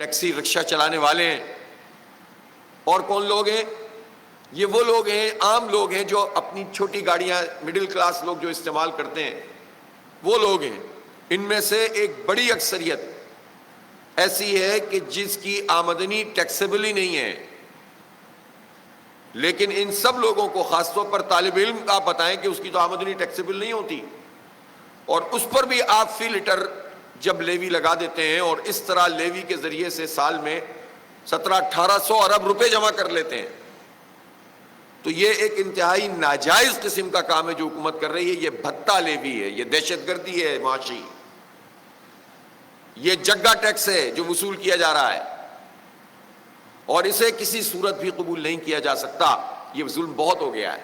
Taxi رکشہ چلانے والے ہیں. اور کون لوگ ہیں؟ یہ وہ لوگ ہیں، عام لوگ ہیں جو اپنی چھوٹی گاڑیاں، مڈل کلاس لوگ جو استعمال کرتے ہیں، وہ لوگ ہیں. ان میں سے ایک بڑی اکثریت ایسی ہے کہ جس کی آمدنی ٹیکسیبل ہی نہیں ہے. لیکن ان سب لوگوں کو، خاص طور پر طالب علم کا آپ بتائیں کہ اس کی تو آمدنی ٹیکسیبل نہیں ہوتی، اور اس پر بھی آپ فی لیٹر جب لیوی لگا دیتے ہیں اور اس طرح لیوی کے ذریعے سے سال میں 1700-1800 ارب روپے جمع کر لیتے ہیں، تو یہ ایک انتہائی ناجائز قسم کا کام ہے جو حکومت کر رہی ہے. یہ بھتہ لیوی ہے، یہ دہشت گردی ہے معاشی، یہ جگہ ٹیکس ہے جو وصول کیا جا رہا ہے، اور اسے کسی صورت بھی قبول نہیں کیا جا سکتا. یہ ظلم بہت ہو گیا ہے.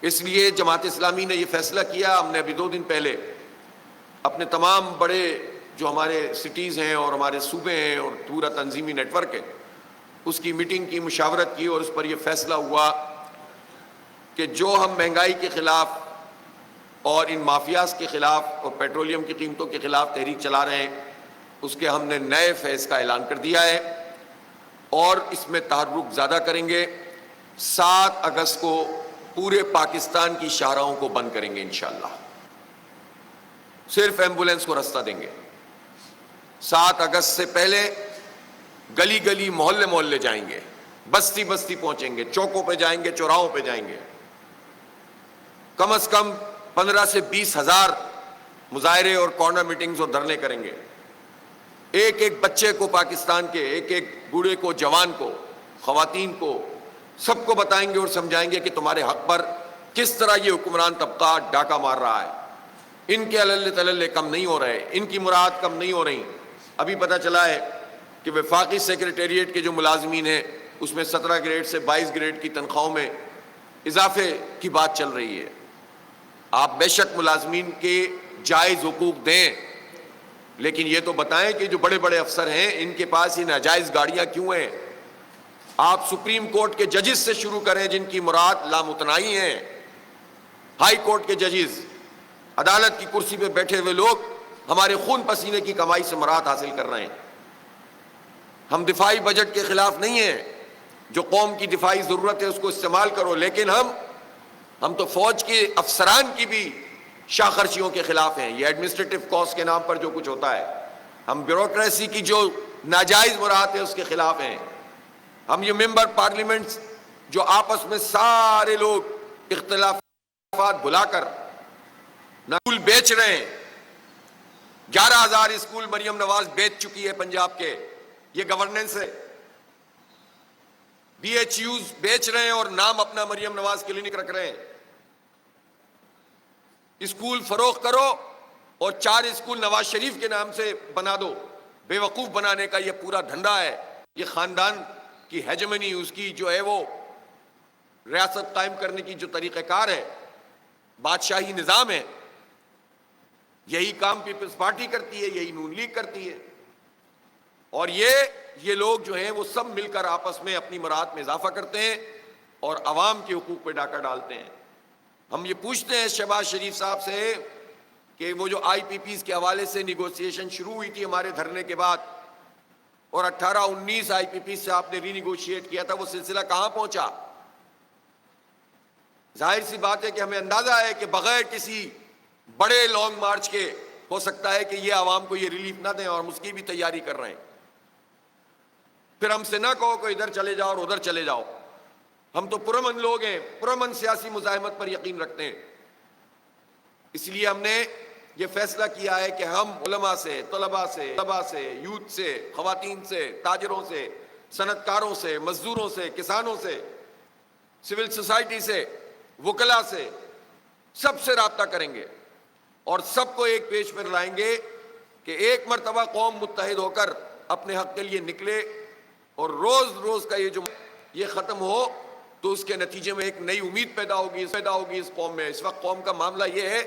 اس لیے جماعت اسلامی نے یہ فیصلہ کیا. ہم نے ابھی 2 دن پہلے اپنے تمام بڑے جو ہمارے سٹیز ہیں اور ہمارے صوبے ہیں اور پورا تنظیمی نیٹ ورک ہے، اس کی میٹنگ کی، مشاورت کی، اور اس پر یہ فیصلہ ہوا کہ جو ہم مہنگائی کے خلاف اور ان مافیاز کے خلاف اور پیٹرولیم کی قیمتوں کے خلاف تحریک چلا رہے ہیں، اس کے ہم نے نئے فیز کا اعلان کر دیا ہے اور اس میں تحرک زیادہ کریں گے. 7 اگست کو پورے پاکستان کی شاہراہوں کو بند کریں گے انشاءاللہ. صرف ایمبولینس کو رستہ دیں گے. 7 اگست سے پہلے گلی گلی، محلے محلے جائیں گے، بستی بستی پہنچیں گے، چوکوں پہ جائیں گے، چوراہوں پہ جائیں گے. کم از کم 15 سے 20 ہزار مظاہرے اور کارنر میٹنگز اور دھرنے کریں گے. ایک ایک بچے کو پاکستان کے، ایک ایک بوڑھے کو، جوان کو، خواتین کو، سب کو بتائیں گے اور سمجھائیں گے کہ تمہارے حق پر کس طرح یہ حکمران طبقہ ڈاکہ مار رہا ہے. ان کے علل تللے کم نہیں ہو رہے، ان کی مراد کم نہیں ہو رہی. ابھی پتہ چلا ہے کہ وفاقی سیکریٹریٹ کے جو ملازمین ہیں اس میں 17 گریڈ سے 22 گریڈ کی تنخواہوں میں اضافے کی بات چل رہی ہے. آپ بے شک ملازمین کے جائز حقوق دیں، لیکن یہ تو بتائیں کہ جو بڑے بڑے افسر ہیں ان کے پاس یہ ناجائز گاڑیاں کیوں ہیں؟ آپ سپریم کورٹ کے ججز سے شروع کریں جن کی مراد لامتنائی ہیں. ہائی کورٹ کے ججز، عدالت کی کرسی پہ بیٹھے ہوئے لوگ ہمارے خون پسینے کی کمائی سے مراد حاصل کر رہے ہیں. ہم دفاعی بجٹ کے خلاف نہیں ہیں، جو قوم کی دفاعی ضرورت ہے اس کو استعمال کرو، لیکن ہم تو فوج کے افسران کی بھی شاخرچیوں کے خلاف ہیں. یہ ایڈمنسٹریٹو کاسٹ کے نام پر جو کچھ ہوتا ہے، ہم بیوروکریسی کی جو ناجائز مراحت ہے اس کے خلاف ہیں. ہم یہ ممبر پارلیمنٹ جو آپس میں سارے لوگ اختلافات بھلا کر اسکول بیچ رہے ہیں. 11,000 اسکول مریم نواز بیچ چکی ہے پنجاب کے. یہ گورننس ہے. BHUs بیچ رہے ہیں اور نام اپنا مریم نواز کلینک رکھ رہے ہیں. اسکول فروخت کرو اور 4 اسکول نواز شریف کے نام سے بنا دو. بے وقوف بنانے کا یہ پورا دھندا ہے. یہ خاندان کی ہیجمنی، اس کی جو ہے وہ ریاست قائم کرنے کی جو طریقہ کار ہے، بادشاہی نظام ہے، یہی کام پیپلز پارٹی کرتی ہے، یہی نون لیگ کرتی ہے. اور یہ لوگ جو ہیں وہ سب مل کر آپس میں اپنی مراد میں اضافہ کرتے ہیں اور عوام کے حقوق پہ ڈاکہ ڈالتے ہیں. ہم یہ پوچھتے ہیں شہباز شریف صاحب سے کہ وہ جو IPPs کے حوالے سے نیگوسیشن شروع ہوئی تھی ہمارے دھرنے کے بعد، اور 18-19 IPPs سے آپ نے ری نیگوشیٹ کیا تھا، وہ سلسلہ کہاں پہنچا؟ ظاہر سی بات ہے کہ ہمیں اندازہ ہے کہ بغیر کسی بڑے لانگ مارچ کے ہو سکتا ہے کہ یہ عوام کو یہ ریلیف نہ دیں، اور ہم اس کی بھی تیاری کر رہے ہیں. پھر ہم سے نہ کہو کہ ادھر چلے جاؤ اور ادھر چلے جاؤ. ہم تو پرامن لوگ ہیں، پرامن سیاسی مزاحمت پر یقین رکھتے ہیں. اس لیے ہم نے یہ فیصلہ کیا ہے کہ ہم علماء سے، طلباء سے، یوتھ سے، خواتین سے، تاجروں سے، صنعت کاروں سے، مزدوروں سے، کسانوں سے، سول سوسائٹی سے، وکلاء سے، سب سے رابطہ کریں گے اور سب کو ایک پیج پر لائیں گے کہ ایک مرتبہ قوم متحد ہو کر اپنے حق کے لیے نکلے، اور روز روز کا یہ ختم ہو تو اس کے نتیجے میں ایک نئی امید پیدا ہوگی اس قوم میں. اس وقت قوم کا معاملہ یہ ہے